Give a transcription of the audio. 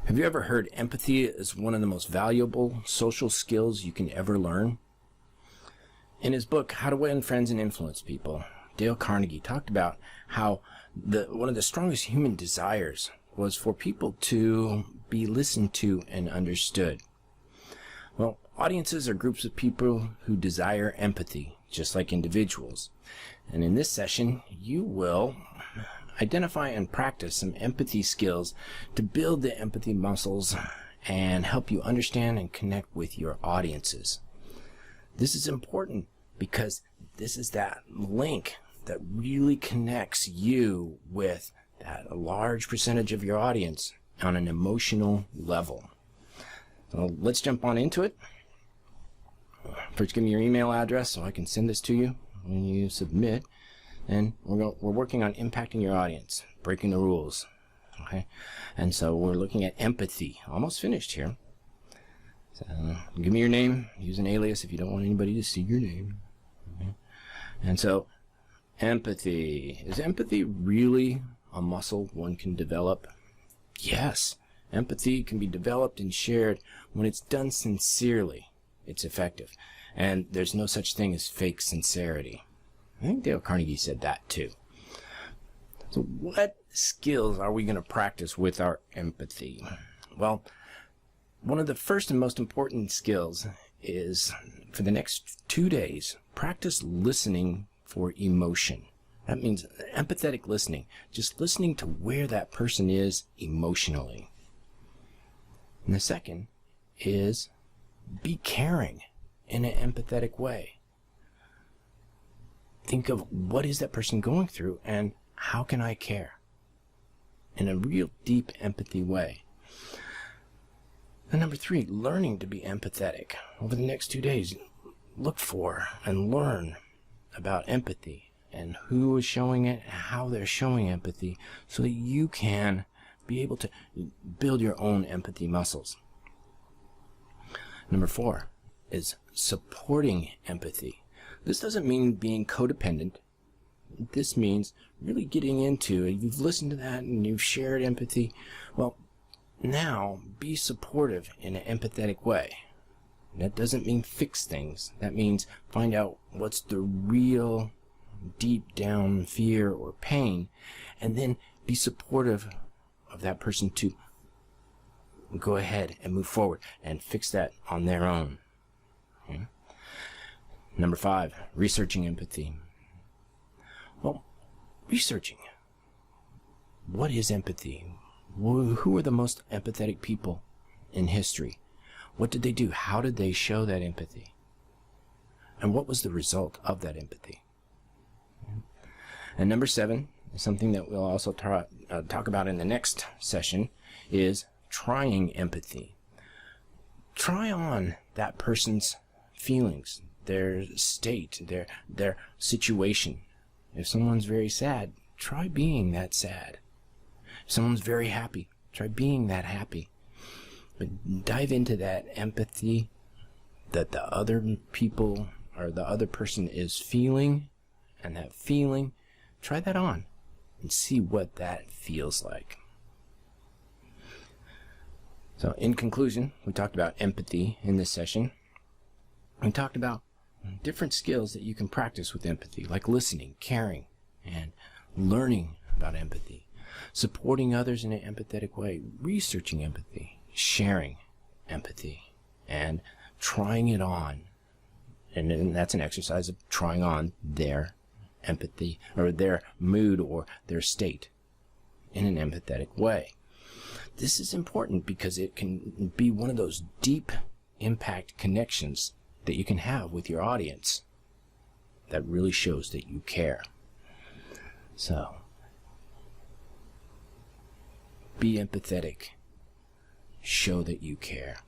Have you ever heard empathy is one of the most valuable social skills you can ever learn? In his book, How to Win Friends and Influence People, Dale Carnegie talked about how one of the strongest human desires was for people to be listened to and understood. Well, audiences are groups of people who desire empathy, just like individuals. And in this session, you will identify and practice some empathy skills to build the empathy muscles and help you understand and connect with your audiences. This is important because this is that link that really connects you with that large percentage of your audience on an emotional level. So let's jump on into it. First, give me your email address so I can send this to you when you submit. And we're working on impacting your audience, breaking the rules. Okay, and so we're looking at empathy. Almost finished here. So give me your name. Use an alias if you don't want anybody to see your name. Okay. And so, empathy. Is empathy really a muscle one can develop? Yes. Empathy can be developed and shared when it's done sincerely. It's effective. And there's no such thing as fake sincerity. I think Dale Carnegie said that too. So what skills are we going to practice with our empathy? Well, one of the first and most important skills is, for the next 2 days, practice listening for emotion. That means empathetic listening, just listening to where that person is emotionally. And the second is be caring in an empathetic way. Think of what is that person going through and how can I care in a real deep empathy way. And number 3, learning to be empathetic. Over the next 2 days, look for and learn about empathy and who is showing it, how they're showing empathy, so that you can be able to build your own empathy muscles. Number 4 is supporting empathy. This doesn't mean being codependent. This means really getting into it. You've listened to that and you've shared empathy. Well, now be supportive in an empathetic way. That doesn't mean fix things. That means find out what's the real deep down fear or pain, and then be supportive of that person to go ahead and move forward and fix that on their own. Okay? Number 5, researching empathy. Well, researching. What is empathy? Who are the most empathetic people in history? What did they do? How did they show that empathy? And what was the result of that empathy? And number 7, something that we'll also talk about in the next session, is trying empathy. Try on that person's feelings, their state, their situation. If someone's very sad, try being that sad. If someone's very happy, try being that happy. But dive into that empathy that the other people or the other person is feeling, and that feeling, try that on and see what that feels like. So in conclusion, we talked about empathy in this session. We talked about different skills that you can practice with empathy, like listening, caring, and learning about empathy, supporting others in an empathetic way, researching empathy, sharing empathy, and trying it on. And then that's an exercise of trying on their empathy or their mood or their state in an empathetic way. This is important because it can be one of those deep impact connections that you can have with your audience that really shows that you care. So, be empathetic. Show that you care.